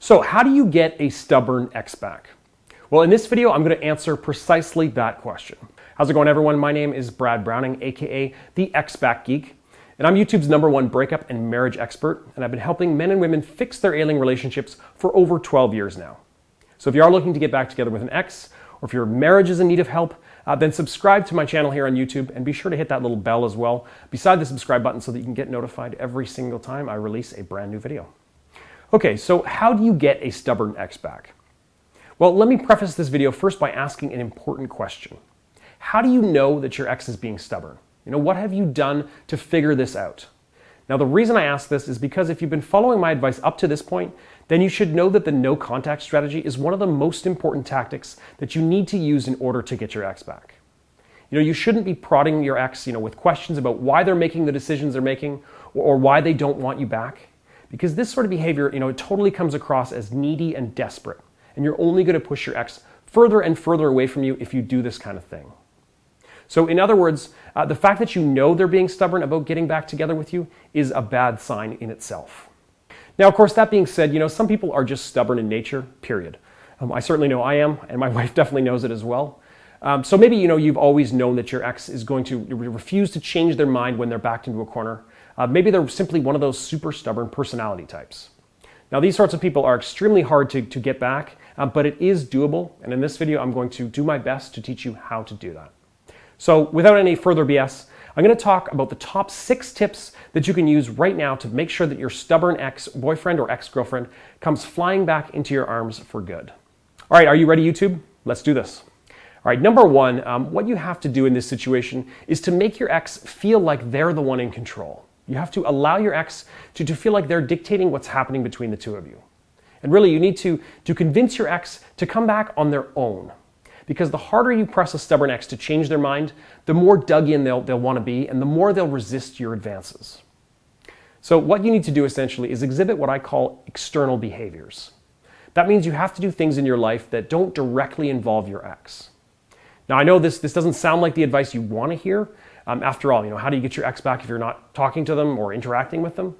So how do you get a stubborn ex back? Well, in this video, I'm going to answer precisely that question. How's it going, everyone? My name is Brad Browning, aka the Ex-Back Geek, and I'm YouTube's #1 breakup and marriage expert, and I've been helping men and women fix their ailing relationships for over 12 years now. So if you are looking to get back together with an ex, or if your marriage is in need of help, then subscribe to my channel here on YouTube, and be sure to hit that little bell as well beside the subscribe button so that you can get notified every single time I release a brand new video. Okay, so how do you get a stubborn ex back? Well, let me preface this video first by asking an important question. How do you know that your ex is being stubborn? What have you done to figure this out? Now, the reason I ask this is because if you've been following my advice up to this point, then you should know that the no contact strategy is one of the most important tactics that you need to use in order to get your ex back. You shouldn't be prodding your ex, with questions about why they're making the decisions they're making or why they don't want you back. Because this sort of behavior, it totally comes across as needy and desperate. And you're only going to push your ex further and further away from you if you do this kind of thing. So in other words, the fact that you know they're being stubborn about getting back together with you is a bad sign in itself. Now, of course, that being said, some people are just stubborn in nature, period. I certainly know I am, and my wife definitely knows it as well. So maybe, you've always known that your ex is going to refuse to change their mind when they're backed into a corner. Maybe they're simply one of those super stubborn personality types. Now, these sorts of people are extremely hard to get back, but it is doable. And in this video, I'm going to do my best to teach you how to do that. So without any further BS, I'm going to talk about the top 6 tips that you can use right now to make sure that your stubborn ex-boyfriend or ex-girlfriend comes flying back into your arms for good. All right, are you ready, YouTube? Let's do this. All right, number 1, what you have to do in this situation is to make your ex feel like they're the one in control. You have to allow your ex to feel like they're dictating what's happening between the two of you. And really, you need to convince your ex to come back on their own. Because the harder you press a stubborn ex to change their mind, the more dug in they'll want to be, and the more they'll resist your advances. So what you need to do essentially is exhibit what I call external behaviors. That means you have to do things in your life that don't directly involve your ex. Now, I know this doesn't sound like the advice you want to hear. After all, how do you get your ex back if you're not talking to them or interacting with them?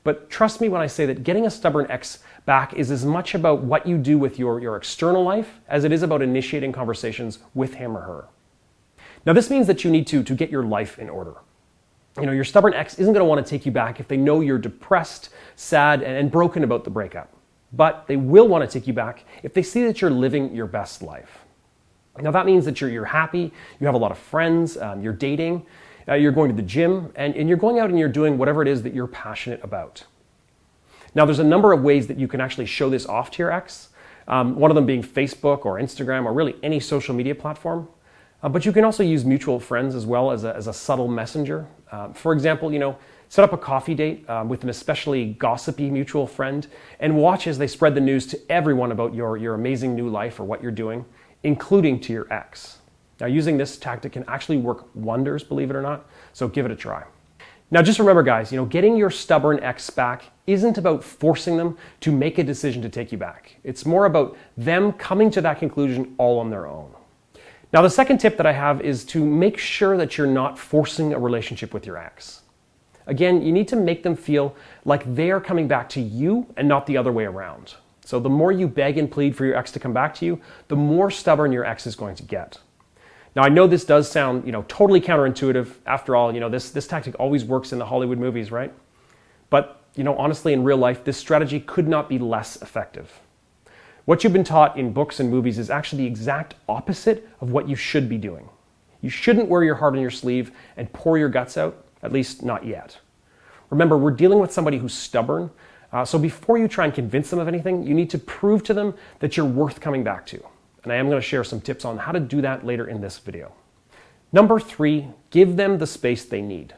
But trust me when I say that getting a stubborn ex back is as much about what you do with your external life as it is about initiating conversations with him or her. Now, this means that you need to get your life in order. Your stubborn ex isn't going to want to take you back if they know you're depressed, sad, and broken about the breakup. But they will want to take you back if they see that you're living your best life. Now, that means that you're happy, you have a lot of friends, you're dating, you're going to the gym, and you're going out and you're doing whatever it is that you're passionate about. Now, there's a number of ways that you can actually show this off to your ex, one of them being Facebook or Instagram or really any social media platform. But you can also use mutual friends as well as a subtle messenger. For example, set up a coffee date with an especially gossipy mutual friend and watch as they spread the news to everyone about your amazing new life or what you're doing, including to your ex. Now, using this tactic can actually work wonders, believe it or not, so give it a try. Now, just remember, guys, getting your stubborn ex back isn't about forcing them to make a decision to take you back. It's more about them coming to that conclusion all on their own. Now, the second tip that I have is to make sure that you're not forcing a relationship with your ex. Again, you need to make them feel like they are coming back to you and not the other way around. So the more you beg and plead for your ex to come back to you, the more stubborn your ex is going to get. Now, I know this does sound, totally counterintuitive. After all, this tactic always works in the Hollywood movies, right? But, honestly, in real life, this strategy could not be less effective. What you've been taught in books and movies is actually the exact opposite of what you should be doing. You shouldn't wear your heart on your sleeve and pour your guts out, at least not yet. Remember, we're dealing with somebody who's stubborn, so before you try and convince them of anything, you need to prove to them that you're worth coming back to. And I am going to share some tips on how to do that later in this video. Number 3, give them the space they need.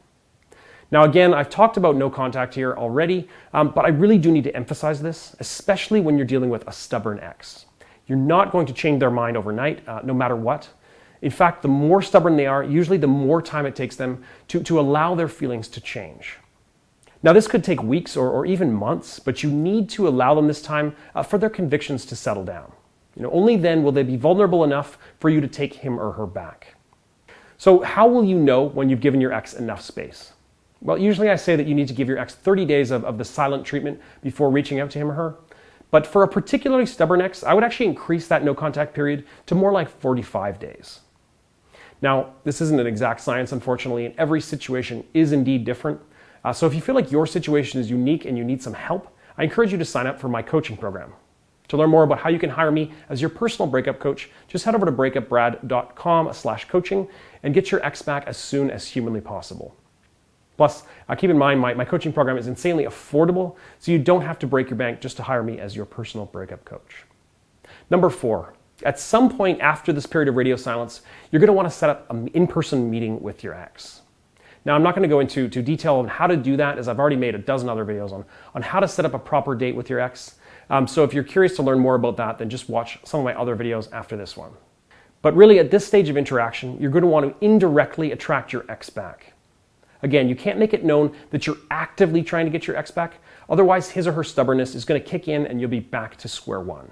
Now, again, I've talked about no contact here already, but I really do need to emphasize this, especially when you're dealing with a stubborn ex. You're not going to change their mind overnight, no matter what. In fact, the more stubborn they are, usually the more time it takes them to allow their feelings to change. Now, this could take weeks or even months, but you need to allow them this time for their convictions to settle down. Only then will they be vulnerable enough for you to take him or her back. So how will you know when you've given your ex enough space? Well, usually I say that you need to give your ex 30 days of the silent treatment before reaching out to him or her. But for a particularly stubborn ex, I would actually increase that no contact period to more like 45 days. Now, this isn't an exact science, unfortunately, and every situation is indeed different. So if you feel like your situation is unique and you need some help, I encourage you to sign up for my coaching program. To learn more about how you can hire me as your personal breakup coach, just head over to breakupbrad.com/coaching and get your ex back as soon as humanly possible. Plus, keep in mind, my coaching program is insanely affordable, so you don't have to break your bank just to hire me as your personal breakup coach. Number 4, at some point after this period of radio silence, you're going to want to set up an in-person meeting with your ex. Now, I'm not going to go into detail on how to do that, as I've already made a dozen other videos on how to set up a proper date with your ex. So if you're curious to learn more about that, then just watch some of my other videos after this one. But really, at this stage of interaction, you're going to want to indirectly attract your ex back. Again, you can't make it known that you're actively trying to get your ex back, otherwise his or her stubbornness is going to kick in and you'll be back to square one.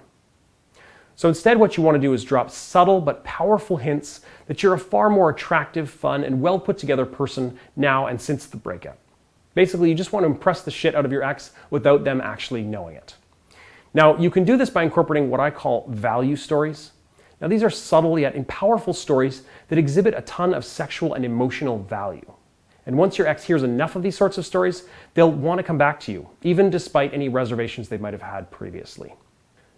So instead, what you want to do is drop subtle but powerful hints that you're a far more attractive, fun, and well put together person now and since the breakup. Basically, you just want to impress the shit out of your ex without them actually knowing it. Now, you can do this by incorporating what I call value stories. Now, these are subtle yet powerful stories that exhibit a ton of sexual and emotional value. And once your ex hears enough of these sorts of stories, they'll want to come back to you, even despite any reservations they might have had previously.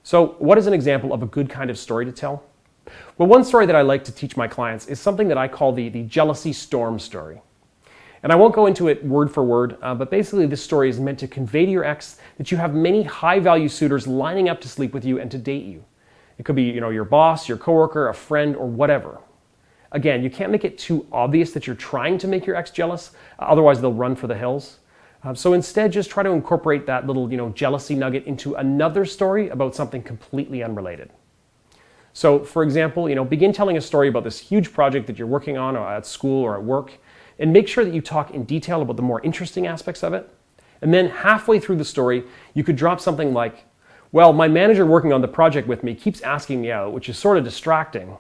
So, what is an example of a good kind of story to tell? Well, one story that I like to teach my clients is something that I call the jealousy storm story. And I won't go into it word for word, but basically this story is meant to convey to your ex that you have many high-value suitors lining up to sleep with you and to date you. It could be, your boss, your coworker, a friend, or whatever. Again, you can't make it too obvious that you're trying to make your ex jealous, otherwise they'll run for the hills. So instead, just try to incorporate that little, jealousy nugget into another story about something completely unrelated. So, for example, begin telling a story about this huge project that you're working on at school or at work, and make sure that you talk in detail about the more interesting aspects of it. And then halfway through the story, you could drop something like, well, my manager working on the project with me keeps asking me out, which is sort of distracting,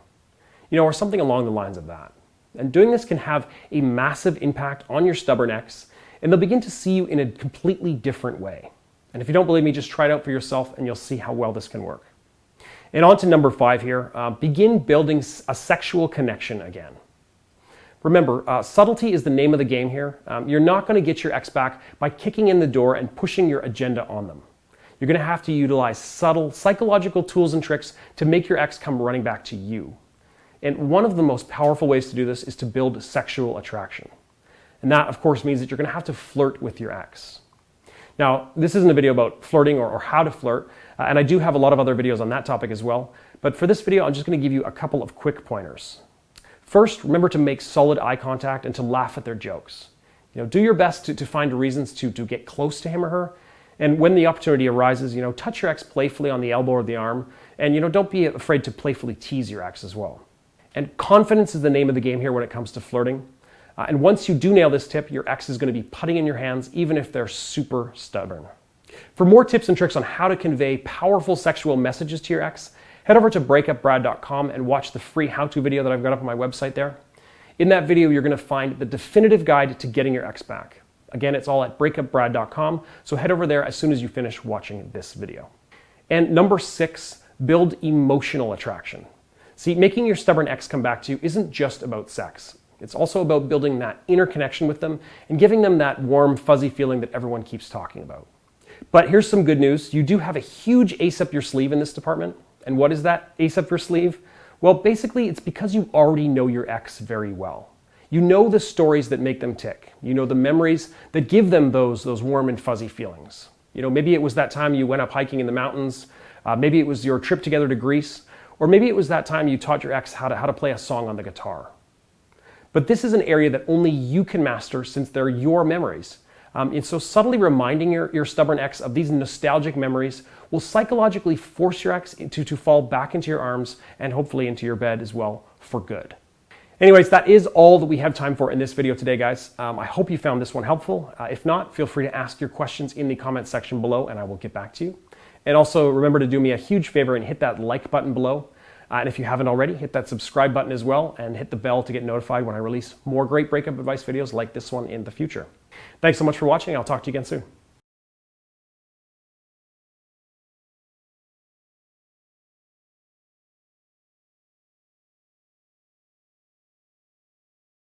or something along the lines of that. And doing this can have a massive impact on your stubborn ex, and they'll begin to see you in a completely different way. And if you don't believe me, just try it out for yourself and you'll see how well this can work. And on to number 5 here, begin building a sexual connection again. Remember, subtlety is the name of the game here. You're not going to get your ex back by kicking in the door and pushing your agenda on them. You're going to have to utilize subtle psychological tools and tricks to make your ex come running back to you. And one of the most powerful ways to do this is to build sexual attraction. And that, of course, means that you're going to have to flirt with your ex. Now, this isn't a video about flirting or how to flirt, and I do have a lot of other videos on that topic as well. But for this video, I'm just going to give you a couple of quick pointers. First, remember to make solid eye contact and to laugh at their jokes. Do your best to find reasons to get close to him or her. And when the opportunity arises, touch your ex playfully on the elbow or the arm. And don't be afraid to playfully tease your ex as well. And confidence is the name of the game here when it comes to flirting. And once you do nail this tip, your ex is going to be putting in your hands, even if they're super stubborn. For more tips and tricks on how to convey powerful sexual messages to your ex, head over to breakupbrad.com and watch the free how-to video that I've got up on my website there. In that video, you're going to find the definitive guide to getting your ex back. Again, it's all at breakupbrad.com, so head over there as soon as you finish watching this video. And number 6, build emotional attraction. See, making your stubborn ex come back to you isn't just about sex. It's also about building that inner connection with them and giving them that warm, fuzzy feeling that everyone keeps talking about. But here's some good news. You do have a huge ace up your sleeve in this department. And what is that ace up your sleeve? Well, basically, it's because you already know your ex very well. You know the stories that make them tick. You know the memories that give them those warm and fuzzy feelings. Maybe it was that time you went up hiking in the mountains. Maybe it was your trip together to Greece. Or maybe it was that time you taught your ex how to play a song on the guitar. But this is an area that only you can master since they're your memories. And so subtly reminding your stubborn ex of these nostalgic memories will psychologically force your ex to fall back into your arms and hopefully into your bed as well for good. Anyways, that is all that we have time for in this video today, guys. I hope you found this one helpful. If not, feel free to ask your questions in the comments section below and I will get back to you. And also remember to do me a huge favor and hit that like button below. And if you haven't already, hit that subscribe button as well and hit the bell to get notified when I release more great breakup advice videos like this one in the future. Thanks so much for watching. I'll talk to you again soon.